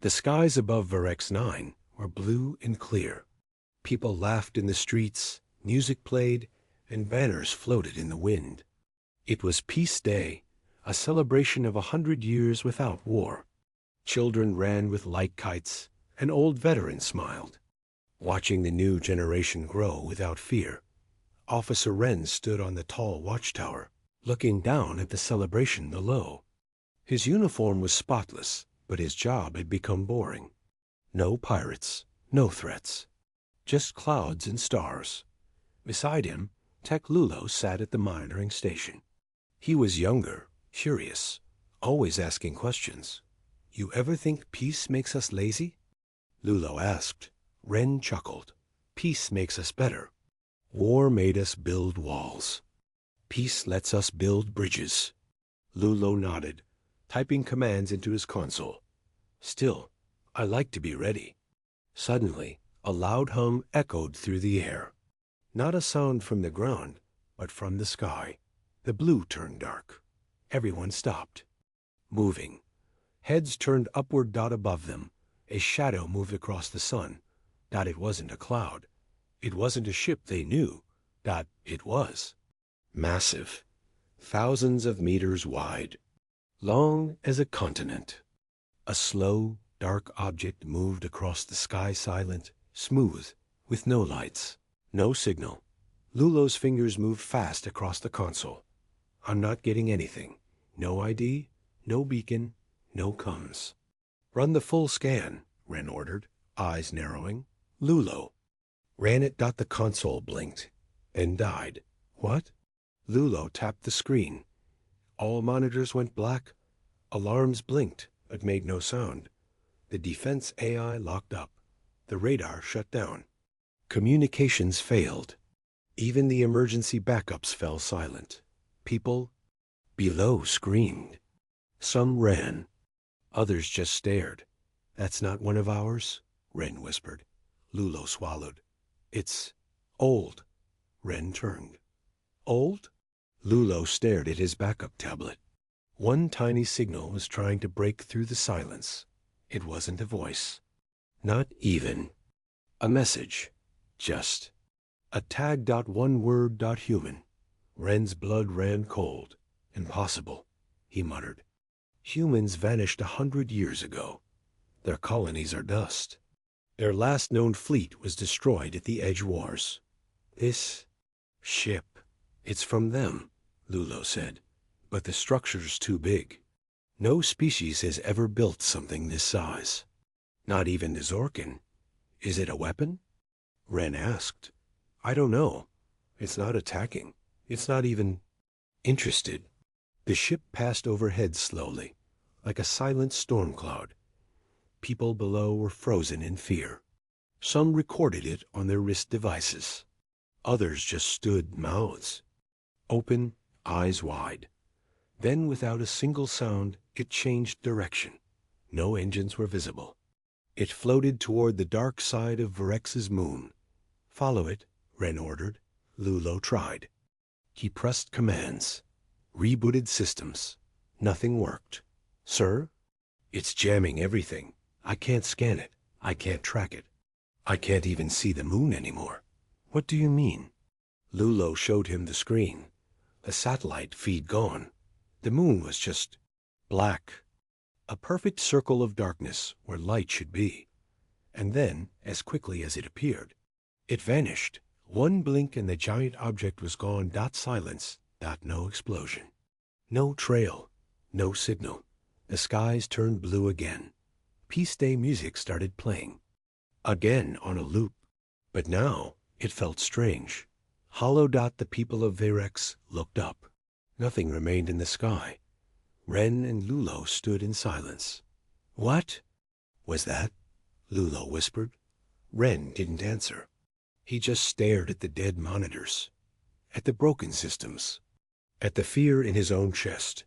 The skies above Varex 9 were blue and clear. People laughed in the streets, music played, and banners floated in the wind. It was Peace Day, a celebration of 100 years without war. Children ran with light kites, and old veterans smiled, watching the new generation grow without fear. Officer Wren stood on the tall watchtower, looking down at the celebration below. His uniform was spotless, but his job had become boring. No pirates, no threats, just clouds and stars. Beside him, Tech Lulo sat at the monitoring station. He was younger, curious, always asking questions. "You ever think peace makes us lazy?" Lulo asked. Wren chuckled. "Peace makes us better. War made us build walls. Peace lets us build bridges." Lulo nodded, typing commands into his console. "Still, I like to be ready." Suddenly, a loud hum echoed through the air. Not a sound from the ground, but from the sky. The blue turned dark. Everyone stopped. Moving. Heads turned upward. Above them, a shadow moved across the sun. It wasn't a cloud. It wasn't a ship they knew. It was massive, thousands of meters wide, long as a continent. A slow, dark object moved across the sky, silent, smooth, with no lights, no signal. Lulo's fingers moved fast across the console. "I'm not getting anything. No ID, no beacon, no comms." "Run the full scan," Wren ordered, eyes narrowing. Lulo ran it. The console blinked and died. "What?" Lulo tapped the screen. All monitors went black. Alarms blinked, but made no sound. The defense AI locked up. The radar shut down. Communications failed. Even the emergency backups fell silent. People below screamed. Some ran. Others just stared. "That's not one of ours," Wren whispered. Lulo swallowed. "It's old." Wren turned. "Old?" Lulo stared at his backup tablet. One tiny signal was trying to break through the silence. It wasn't a voice. Not even a message. Just a tag. One word. Human. Wren's blood ran cold. "Impossible," he muttered. "Humans vanished 100 years ago. Their colonies are dust. Their last known fleet was destroyed at the Edge Wars. This ship, it's from them," Lulo said. "But the structure's too big. No species has ever built something this size. Not even the Zorkin. Is it a weapon?" Wren asked. "I don't know. It's not attacking. It's not even interested." The ship passed overhead slowly, like a silent storm cloud. People below were frozen in fear. Some recorded it on their wrist devices. Others just stood, mouths open, eyes wide. Then, without a single sound, it changed direction. No engines were visible. It floated toward the dark side of Varex's moon. "Follow it," Wren ordered. Lulo tried. He pressed commands. Rebooted systems. Nothing worked. "Sir? It's jamming everything. I can't scan it. I can't track it. I can't even see the moon anymore." "What do you mean?" Lulo showed him the screen. The satellite feed gone. The moon was just black. A perfect circle of darkness where light should be. And then, as quickly as it appeared, it vanished. One blink and the giant object was gone. Silence. No explosion. No trail. No signal. The skies turned blue again. Peace Day music started playing. Again on a loop. But now it felt strange. Hollow. The people of Varex looked up. Nothing remained in the sky. Wren and Lulo stood in silence. "What was that?" Lulo whispered. Wren didn't answer. He just stared at the dead monitors, at the broken systems, at the fear in his own chest.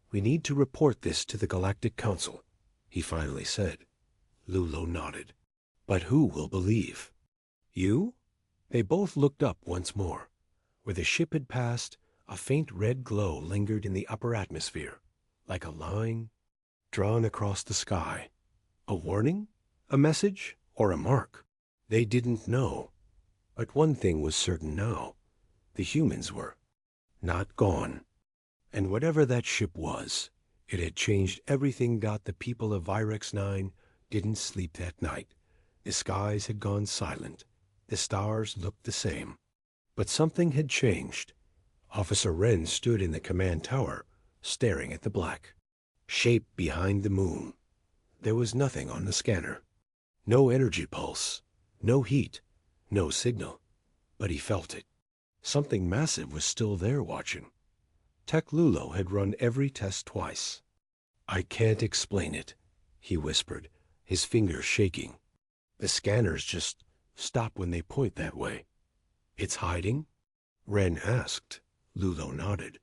"We need to report this to the Galactic Council," he finally said. Lulo nodded. "But who will believe?" "You?" They both looked up once more. Where the ship had passed, a faint red glow lingered in the upper atmosphere, like a line drawn across the sky. A warning? A message? Or a mark? They didn't know. But one thing was certain now. The humans were not gone. And whatever that ship was, it had changed everything. The people of Virex 9 didn't sleep that night. The skies had gone silent. The stars looked the same. But something had changed. Officer Wren stood in the command tower, staring at the black shape behind the moon. There was nothing on the scanner. No energy pulse. No heat. No signal. But he felt it. Something massive was still there watching. Tech Lulo had run every test twice. "I can't explain it," he whispered, his fingers shaking. "The scanners just stop when they point that way." "It's hiding?" Wren asked. Lulo nodded.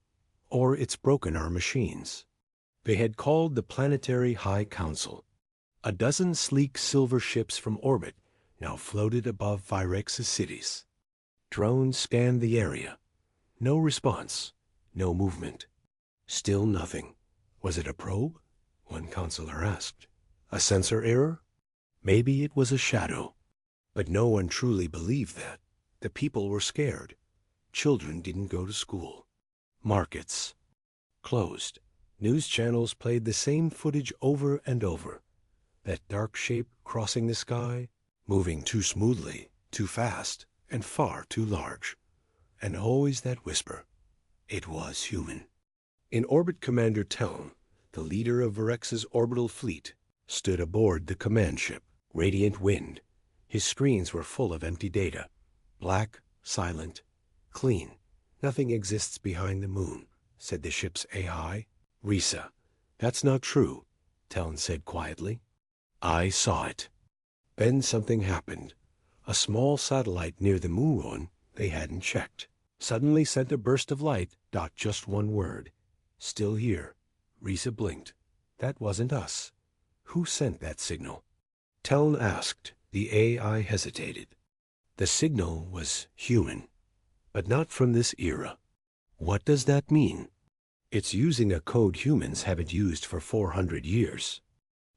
"Or it's broken our machines." They had called the Planetary High Council. A dozen sleek silver ships from orbit now floated above Virex's cities. Drones scanned the area. No response. No movement. Still nothing. Was it a probe? One counselor asked. A sensor error? Maybe it was a shadow. But no one truly believed that. The people were scared. Children didn't go to school. Markets closed. News channels played the same footage over and over. That dark shape crossing the sky, moving too smoothly, too fast, and far too large. And always that whisper. It was human. In orbit, Commander Teln, the leader of Virex's orbital fleet, stood aboard the command ship, Radiant Wind. His screens were full of empty data. Black, silent, clean. "Nothing exists behind the moon," said the ship's AI. "Risa, that's not true," Teln said quietly. "I saw it." Then something happened. A small satellite near the moon they hadn't checked suddenly sent a burst of light. Just one word. "Still here." Risa blinked. "That wasn't us." "Who sent that signal?" Teln asked. The AI hesitated. "The signal was human, but not from this era." "What does that mean?" "It's using a code humans haven't used for 400 years.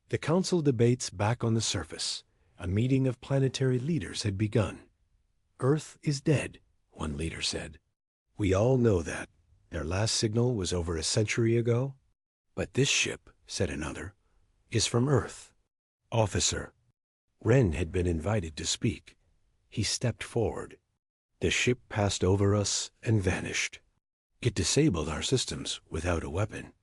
The council debates back on the surface. A meeting of planetary leaders had begun. "Earth is dead," one leader said. "We all know that. Their last signal was over a century ago." "But this ship," said another, "is from Earth." "Officer." Wren had been invited to speak. He stepped forward. "The ship passed over us and vanished. It disabled our systems without a weapon.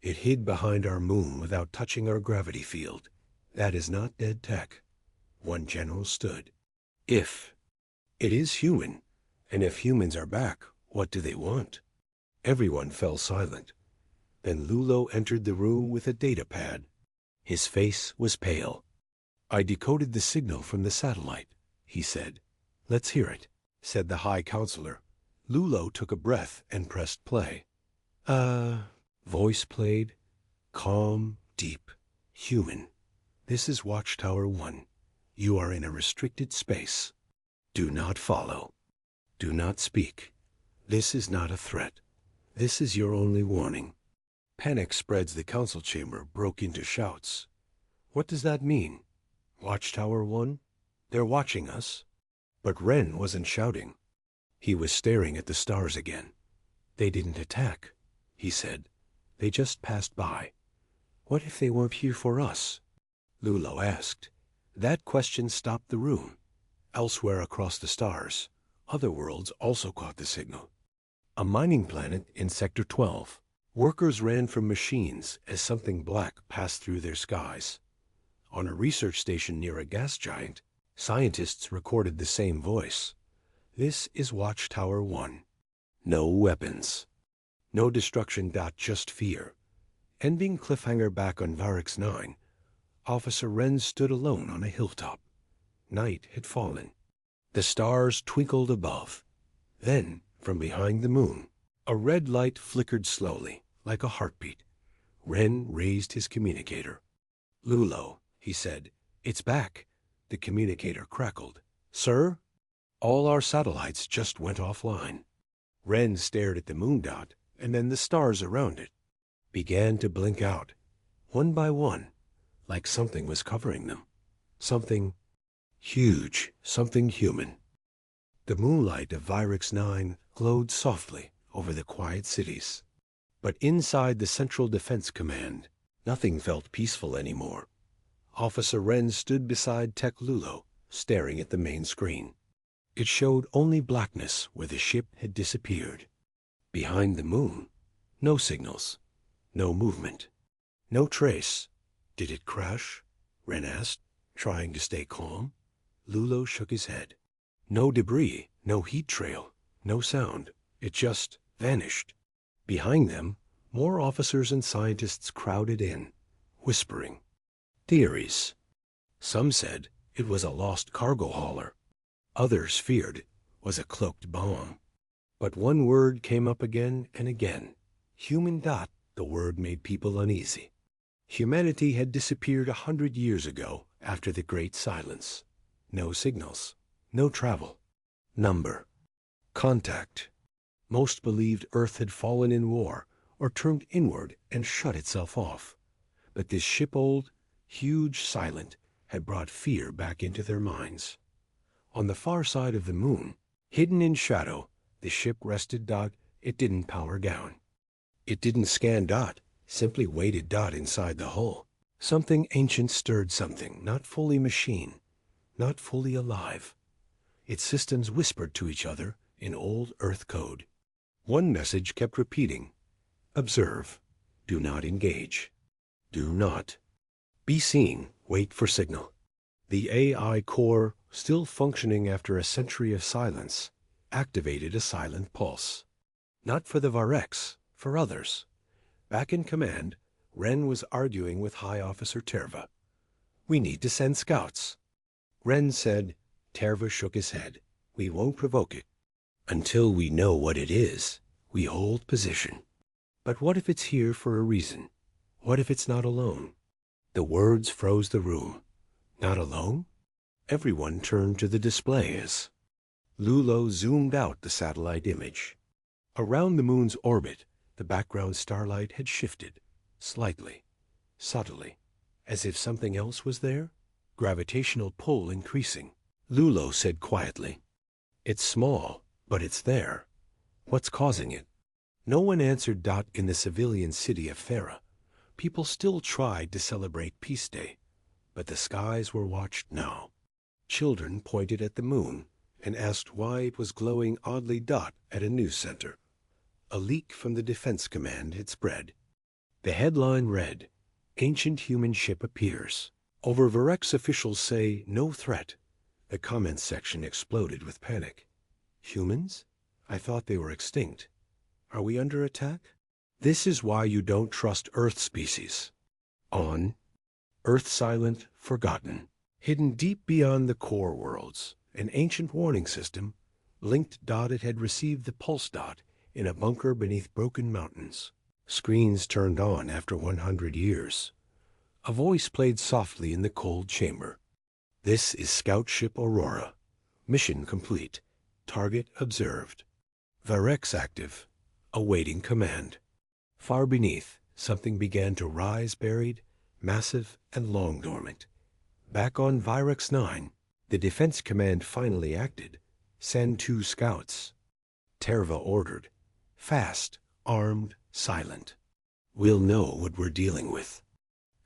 It hid behind our moon without touching our gravity field. That is not dead tech." One general stood. "If it is human, and if humans are back, what do they want?" Everyone fell silent. Then Lulo entered the room with a data pad. His face was pale. "I decoded the signal from the satellite," he said. "Let's hear it," said the High Counselor. Lulo took a breath and pressed play. Voice played. Calm, deep, human. "This is Watchtower 1. You are in a restricted space. Do not follow. Do not speak. This is not a threat. This is your only warning." Panic spreads the council chamber broke into shouts. "What does that mean? Watchtower 1? They're watching us?" But Wren wasn't shouting. He was staring at the stars again. "They didn't attack," he said. "They just passed by. What if they weren't here for us?" Lulo asked. That question stopped the room. Elsewhere across the stars, other worlds also caught the signal. A mining planet in Sector 12. Workers ran from machines as something black passed through their skies. On a research station near a gas giant, scientists recorded the same voice. "This is Watchtower 1. No weapons. No destruction. Just fear." Ending cliffhanger back on Virex 9, Officer Wren stood alone on a hilltop. Night had fallen. The stars twinkled above. Then, from behind the moon, a red light flickered slowly, like a heartbeat. Wren raised his communicator. "Lulo," he said. "It's back." The communicator crackled. "Sir?" "All our satellites just went offline." Wren stared at the moon dot, and then the stars around it began to blink out. One by one, like something was covering them. Something huge, something human. The moonlight of Virex 9 glowed softly over the quiet cities. But inside the Central Defense Command, nothing felt peaceful anymore. Officer Wren stood beside Tech Lulo, staring at the main screen. It showed only blackness where the ship had disappeared. Behind the moon, no signals, no movement, no trace. Did it crash? Wren asked, trying to stay calm. Lulo shook his head. No debris, no heat trail, no sound. It just vanished. Behind them, more officers and scientists crowded in, whispering. Theories. Some said it was a lost cargo hauler. Others feared it was a cloaked bomb. But one word came up again and again. Human. The word made people uneasy. Humanity had disappeared 100 years ago after the Great Silence. No signals, no travel. Number. Contact. Most believed Earth had fallen in war or turned inward and shut itself off. But this ship-old, huge silent had brought fear back into their minds. On the far side of the moon, hidden in shadow, the ship rested. It didn't power down. It didn't scan. Simply waited. Inside the hull. Something ancient stirred, something not fully machine, not fully alive. Its systems whispered to each other in old Earth code. One message kept repeating. Observe. Do not engage. Do not be seen. Wait for signal. The AI core, still functioning after a century of silence, activated a silent pulse. Not for the Varex, for others. Back in command, Wren was arguing with High Officer Terva. We need to send scouts. Wren said. Terva shook his head. We won't provoke it. Until we know what it is, we hold position. But what if it's here for a reason? What if it's not alone? The words froze the room. Not alone? Everyone turned to the display as Lulo zoomed out the satellite image. Around the moon's orbit, the background starlight had shifted, slightly, subtly, as if something else was there. Gravitational pull increasing. Lulo said quietly, It's small, but it's there. What's causing it? No one answered. In the civilian city of Farah, people still tried to celebrate Peace Day, but the skies were watched now. Children pointed at the moon and asked why it was glowing oddly. At a news center, a leak from the Defense Command had spread. The headline read, Ancient Human Ship Appears. Over Varex officials say no threat. The comments section exploded with panic. Humans? I thought they were extinct. Are we under attack? This is why you don't trust Earth species. On. Earth silent, forgotten. Hidden deep beyond the core worlds. An ancient warning system. Linked. It had received the pulse. In a bunker beneath broken mountains. Screens turned on after 100 years. A voice played softly in the cold chamber. This is Scout Ship Aurora. Mission complete. Target observed. Varex active. Awaiting command. Far beneath, something began to rise, buried, massive and long dormant. Back on Virex 9, the Defense Command finally acted. Send 2 scouts. Terva ordered. Fast, armed, silent. We'll know what we're dealing with.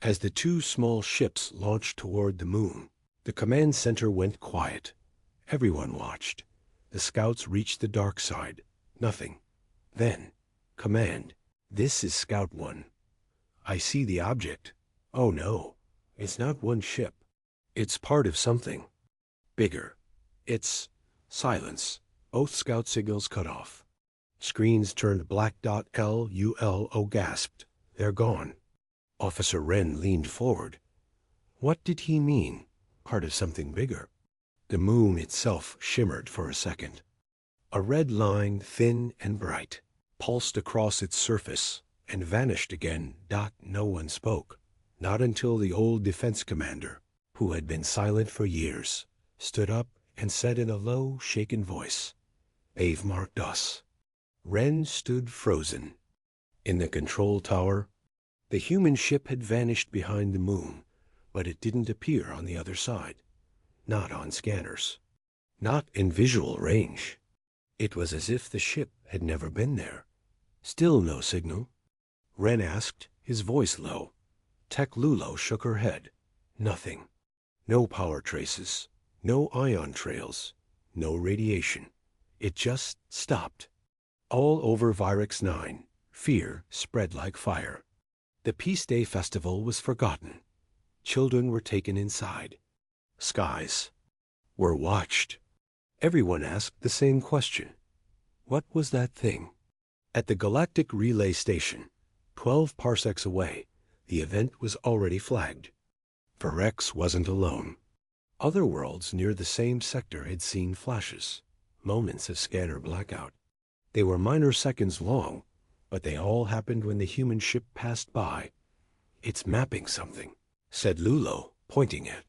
As the 2 small ships launched toward the moon, the command center went quiet. Everyone watched. The scouts reached the dark side. Nothing. Then, command. This is Scout 1. I see the object. Oh no, it's not one ship. It's part of something bigger. It's silence. Both scout signals cut off. Screens turned black. Lulo gasped. They're gone. Officer Wren leaned forward. What did he mean? Part of something bigger. The moon itself shimmered for a second. A red line, thin and bright, pulsed across its surface and vanished again. No one spoke. Not until the old defense commander, who had been silent for years, stood up and said in a low, shaken voice, They've marked us. Wren stood frozen. In the control tower, the human ship had vanished behind the moon, but it didn't appear on the other side. Not on scanners. Not in visual range. It was as if the ship had never been there. Still no signal. Ren asked, his voice low. Tech Lulo shook her head. Nothing. No power traces. No ion trails. No radiation. It just stopped. All over Virex 9, fear spread like fire. The Peace Day festival was forgotten. Children were taken inside. Skies were watched. Everyone asked the same question. What was that thing? At the Galactic Relay Station, 12 parsecs away, the event was already flagged. Virex wasn't alone. Other worlds near the same sector had seen flashes, moments of scanner blackout. They were minor seconds long, but they all happened when the human ship passed by. It's mapping something, said Lulo, pointing at.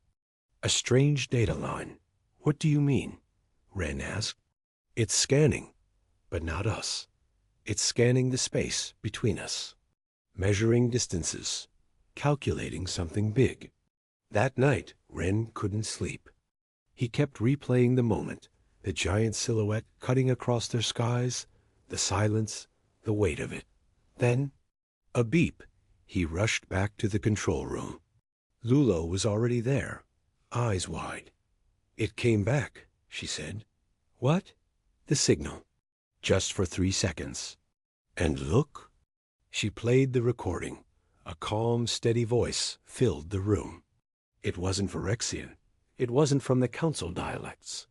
A strange data line. What do you mean? Ren asked. It's scanning, but not us. It's scanning the space between us, measuring distances, calculating something big. That night, Ren couldn't sleep. He kept replaying the moment, the giant silhouette cutting across their skies, the silence, the weight of it. Then, a beep. He rushed back to the control room. Lulo was already there, eyes wide. It came back, she said. What? The signal. Just for 3 seconds. And look. She played the recording. A calm, steady voice filled the room. It wasn't Virexian. It wasn't from the council dialects.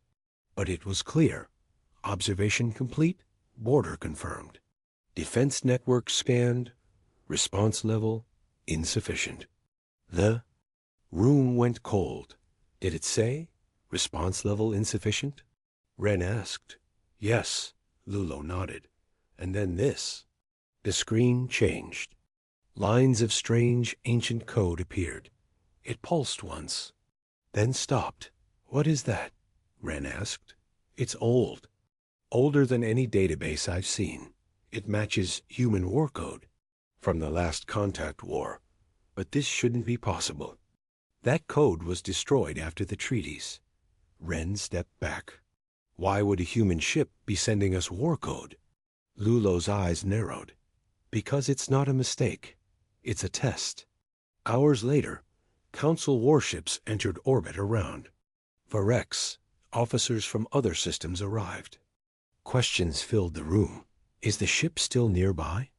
But it was clear. Observation complete. Border confirmed. Defense network scanned. Response level insufficient. The room went cold. Did it say? Response level insufficient? Ren asked. Yes, Lulo nodded. And then this. The screen changed. Lines of strange, ancient code appeared. It pulsed once, then stopped. What is that? Ren asked. It's old. Older than any database I've seen. It matches human war code from the last contact war. But this shouldn't be possible. That code was destroyed after the treaties. Ren stepped back. Why would a human ship be sending us war code? Lulo's eyes narrowed. Because it's not a mistake. It's a test. Hours later, Council warships entered orbit around. Virex, officers from other systems arrived. Questions filled the room. Is the ship still nearby?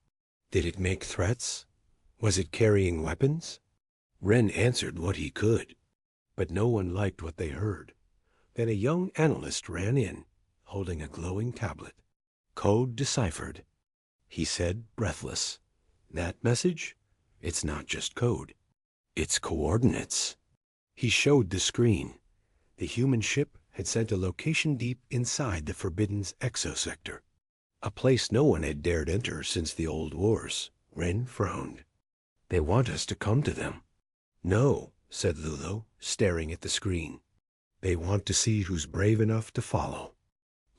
Did it make threats? Was it carrying weapons? Ren answered what he could, but no one liked what they heard. Then a young analyst ran in, holding a glowing tablet. Code deciphered. He said, breathless, That message? It's not just code. It's coordinates. He showed the screen. The human ship had sent a location deep inside the Forbidden's exosector. A place no one had dared enter since the old wars. Ren frowned. They want us to come to them. No, said Lulo, staring at the screen. They want to see who's brave enough to follow.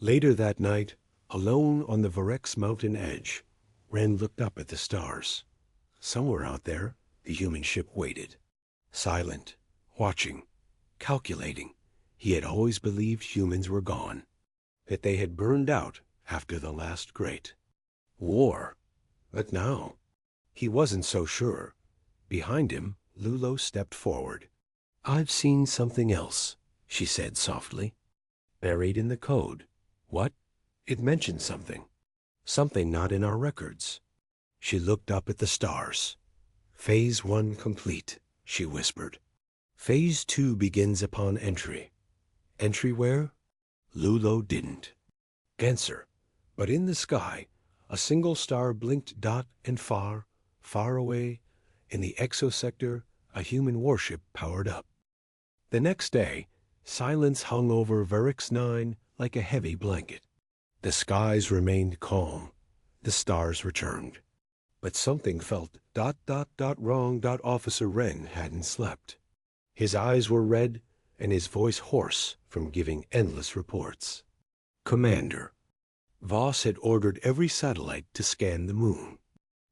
Later that night, alone on the Virex mountain edge, Ren looked up at the stars. Somewhere out there, the human ship waited. Silent, watching, calculating. He had always believed humans were gone, that they had burned out after the last great war. But now, he wasn't so sure. Behind him, Lulo stepped forward. I've seen something else, she said softly. Buried in the code. What? It mentioned something. Something not in our records. She looked up at the stars. Phase 1 complete, she whispered. Phase 2 begins upon entry. Entry where? Lulo didn't answer, but in the sky, a single star blinked dot and far, far away, in the exosector, a human warship powered up. The next day, silence hung over Virex 9 like a heavy blanket. The skies remained calm. The stars returned. But something felt ... wrong. Officer Ren hadn't slept. His eyes were red and his voice hoarse from giving endless reports. Commander, Voss had ordered every satellite to scan the moon.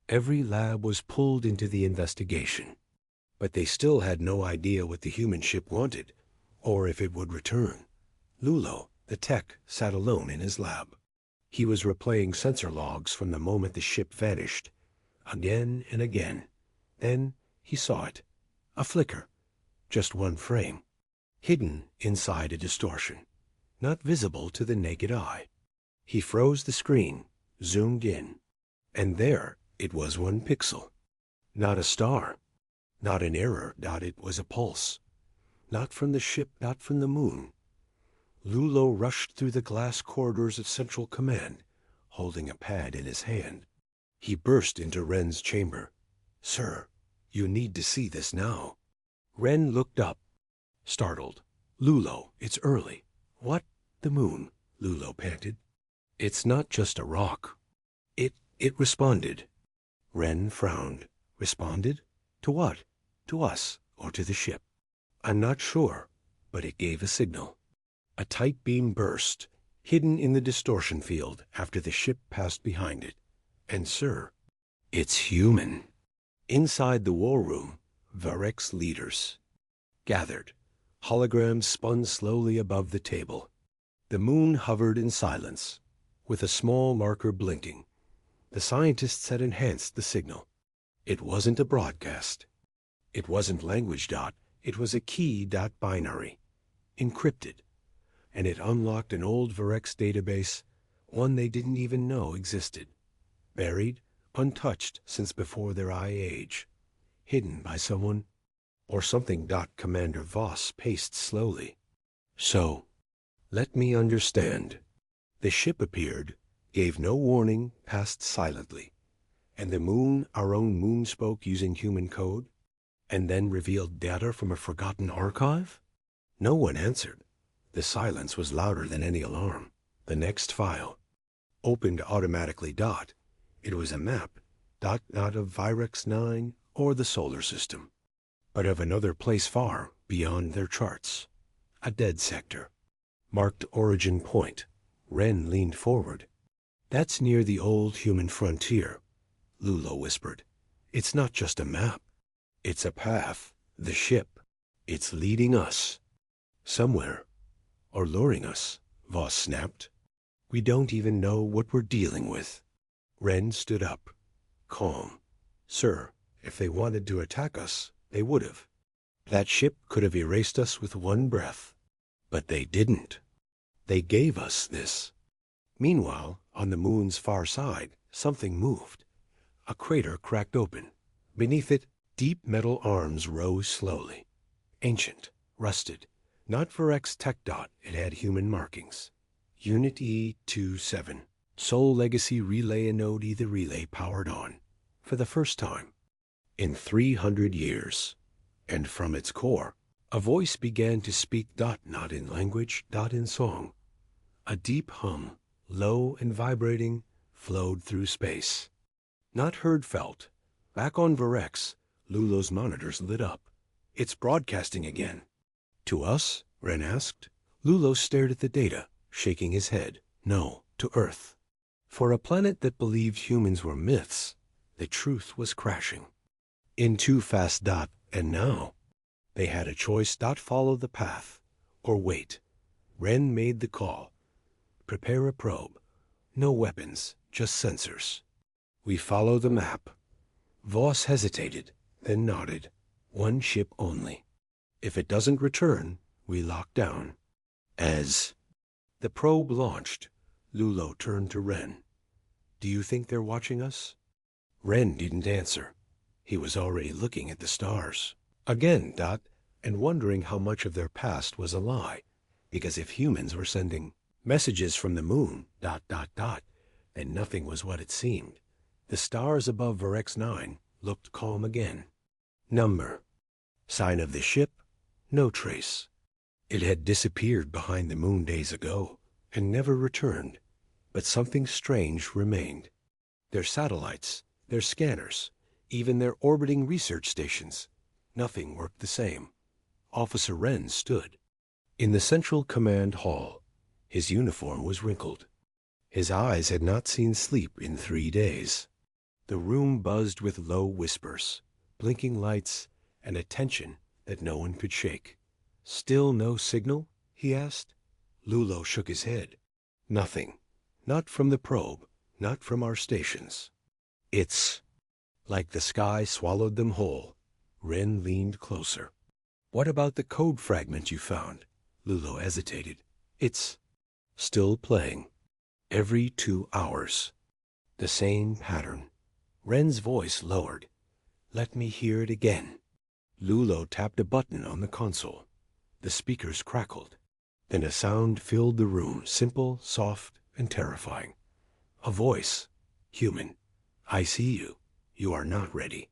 Every lab was pulled into the investigation. But they still had no idea what the human ship wanted, or if it would return. Lulo, the tech, sat alone in his lab. He was replaying sensor logs from the moment the ship vanished, again and again. Then he saw it. A flicker. Just one frame. Hidden inside a distortion. Not visible to the naked eye. He froze the screen, zoomed in. And there it was, 1 pixel. Not a star. Not an error. It was a pulse. Not from the ship, not from the moon. Lulo rushed through the glass corridors of Central Command, holding a pad in his hand. He burst into Ren's chamber. "Sir, you need to see this now." Ren looked up, startled. "Lulo, it's early." "What? The moon?" Lulo panted. "It's not just a rock." It responded." Ren frowned. "Responded? To what? To us, or to the ship?" "I'm not sure, but it gave a signal." A tight beam burst, hidden in the distortion field after the ship passed behind it. "And sir, it's human." Inside the war room, Varek's leaders gathered. Holograms spun slowly above the table. The moon hovered in silence, with a small marker blinking. The scientists had enhanced the signal. It wasn't a broadcast. It wasn't language. It was a key. Binary, encrypted. And it unlocked an old Varek's database, one they didn't even know existed. Buried, untouched since before their eye age. Hidden by someone or something. Commander Voss paced slowly. "So, let me understand." The ship appeared, gave no warning, passed silently. And the moon, our own moon, spoke using human code, and then revealed data from a forgotten archive? No one answered. The silence was louder than any alarm. The next file opened automatically. It was a map, not of Virex 9 or the solar system, but of another place far beyond their charts. A dead sector, marked origin point. Ren leaned forward. "That's near the old human frontier," Lulo whispered. "It's not just a map. It's a path. The ship. It's leading us. Somewhere. Or luring us," Voss snapped. "We don't even know what we're dealing with." Ren stood up, calm. "Sir, if they wanted to attack us, they would have. That ship could have erased us with one breath. But they didn't. They gave us this." Meanwhile, on the moon's far side, something moved. A crater cracked open. Beneath it, deep metal arms rose slowly. Ancient, rusted, not Varek's tech. It had human markings. Unit E27. Sole Legacy Relay Anode. The relay powered on. For the first time in 300 years. And from its core, a voice began to speak. Not in language. In song. A deep hum, low and vibrating, flowed through space. Not heard, felt. Back on Varex, Lulo's monitors lit up. "It's broadcasting again." "To us?" Ren asked. Lulo stared at the data, shaking his head. "No, to Earth." For a planet that believed humans were myths, the truth was crashing. In too fast. And now they had a choice. Follow the path, or wait. Ren made the call. "Prepare a probe. No weapons, just sensors." "We follow the map." Voss hesitated, then nodded. "One ship only. If it doesn't return, we lock down." As the probe launched, Lulo turned to Ren. "Do you think they're watching us?" Ren didn't answer. He was already looking at the stars. Again. And wondering how much of their past was a lie. Because if humans were sending messages from the moon. Then nothing was what it seemed. The stars above Varex 9 looked calm again. Number. Sign of the ship. No trace. It had disappeared behind the moon days ago and never returned. But something strange remained. Their satellites, their scanners, even their orbiting research stations. Nothing worked the same. Officer Ren stood in the Central Command Hall. His uniform was wrinkled. His eyes had not seen sleep in 3 days. The room buzzed with low whispers, blinking lights, and a tension that no one could shake. "Still no signal?" he asked. Lulo shook his head. "Nothing. Not from the probe, not from our stations. It's like the sky swallowed them whole." Ren leaned closer. "What about the code fragment you found?" Lulo hesitated. "It's still playing. Every 2 hours. The same pattern." Ren's voice lowered. "Let me hear it again." Lulo tapped a button on the console. The speakers crackled. Then a sound filled the room, simple, soft, and terrifying. A voice. Human. "I see you. You are not ready."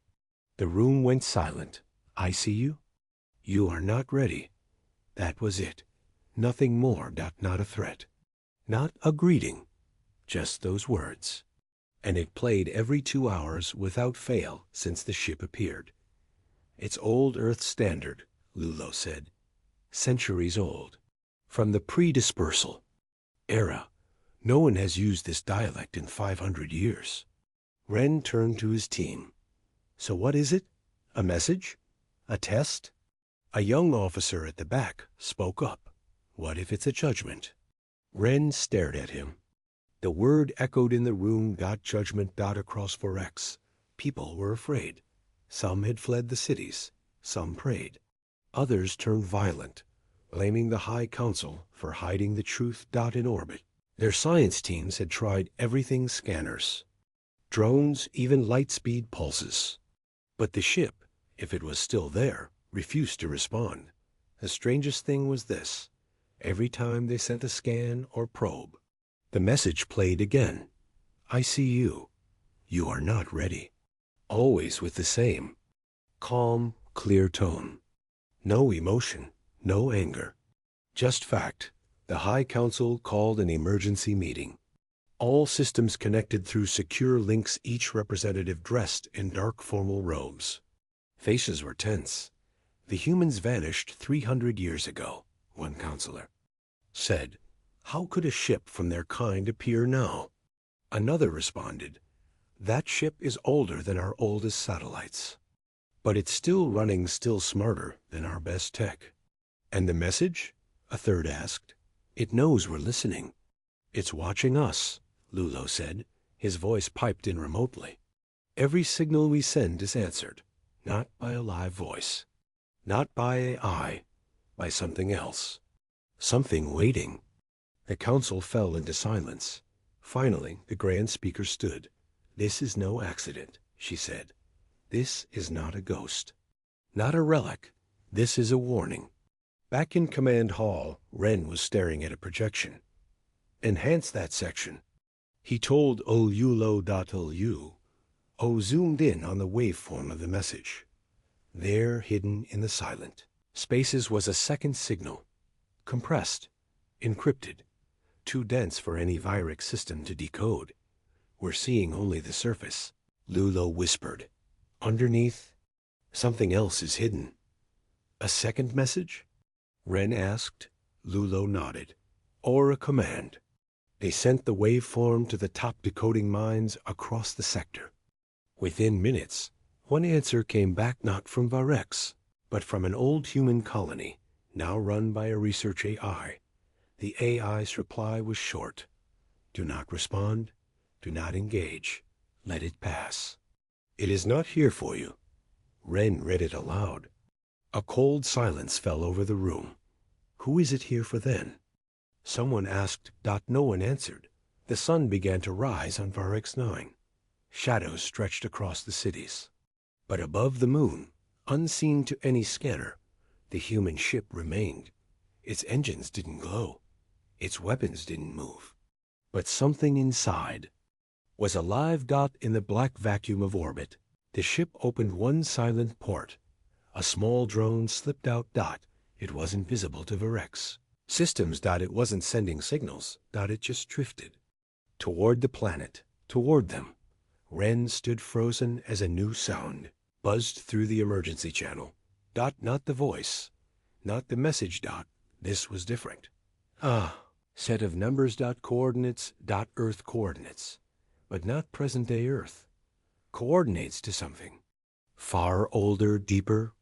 The room went silent. "I see you. You are not ready." That was it. Nothing more. Not a threat. Not a greeting. Just those words. And it played every 2 hours without fail since the ship appeared. "It's old Earth standard," Lulo said. "Centuries old. From the pre-dispersal era. No one has used this dialect in 500 years. Ren turned to his team. "So what is it? A message? A test?" A young officer at the back spoke up. "What if it's a judgment?" Ren stared at him. The word echoed in the room. Judgment. Across Forex. People were afraid. Some had fled the cities. Some prayed. Others turned violent, blaming the High Council for hiding the truth. In orbit. Their science teams had tried everything: scanners, drones, even light-speed pulses. But the ship, if it was still there, refused to respond. The strangest thing was this. Every time they sent a scan or probe, the message played again. "I see you. You are not ready." Always with the same calm, clear tone. No emotion, no anger. Just fact. The High Council called an emergency meeting. All systems connected through secure links, each representative dressed in dark formal robes. Faces were tense. "The humans vanished 300 years ago," one counselor said. "How could a ship from their kind appear now?" Another responded, "That ship is older than our oldest satellites. But it's still running, still smarter than our best tech." "And the message?" a third asked. "It knows we're listening." "It's watching us," Lulo said. His voice piped in remotely. "Every signal we send is answered, not by a live voice, not by AI, by something else. Something waiting." The council fell into silence. Finally, the grand speaker stood. "This is no accident," she said. "This is not a ghost, not a relic. This is a warning." Back in command hall, Ren was staring at a projection. "Enhance that section." He told Olulo.lu. O zoomed in on the waveform of the message. There, hidden in the silent spaces, was a second signal. Compressed, encrypted, too dense for any Viric system to decode. "We're seeing only the surface," Lulo whispered. "Underneath, something else is hidden." "A second message?" Ren asked. Lulo nodded. "Or a command." They sent the waveform to the top decoding minds across the sector. Within minutes, one answer came back, not from Varex, but from an old human colony, now run by a research AI. The AI's reply was short. "Do not respond. Do not engage. Let it pass. It is not here for you." Ren read it aloud. A cold silence fell over the room. Who is it here for then? Someone asked. No one answered. The sun began to rise on Varex 9. Shadows stretched across the cities. But above the moon, unseen to any scanner, the human ship remained. Its engines didn't glow. Its weapons didn't move. But something inside was alive. In the black vacuum of orbit, the ship opened one silent port. A small drone slipped out. It wasn't visible to Varex systems. It wasn't sending signals. It just drifted toward the planet, toward them. Ren stood frozen as a new sound buzzed through the emergency channel. Not the voice, not the message. This was different. Set of numbers. Coordinates. Earth coordinates. But not present-day Earth. Coordinates to something far older, deeper.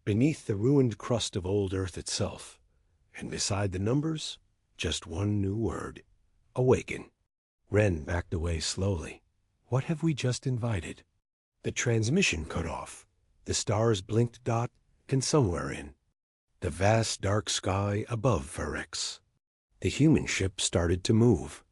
beneath the ruined crust of old Earth itself, and beside the numbers, just one new word: awaken. Ren backed away slowly. What have we just invited? The transmission cut off. The stars blinked dot and somewhere in the vast dark sky above Ferex, the human ship started to move.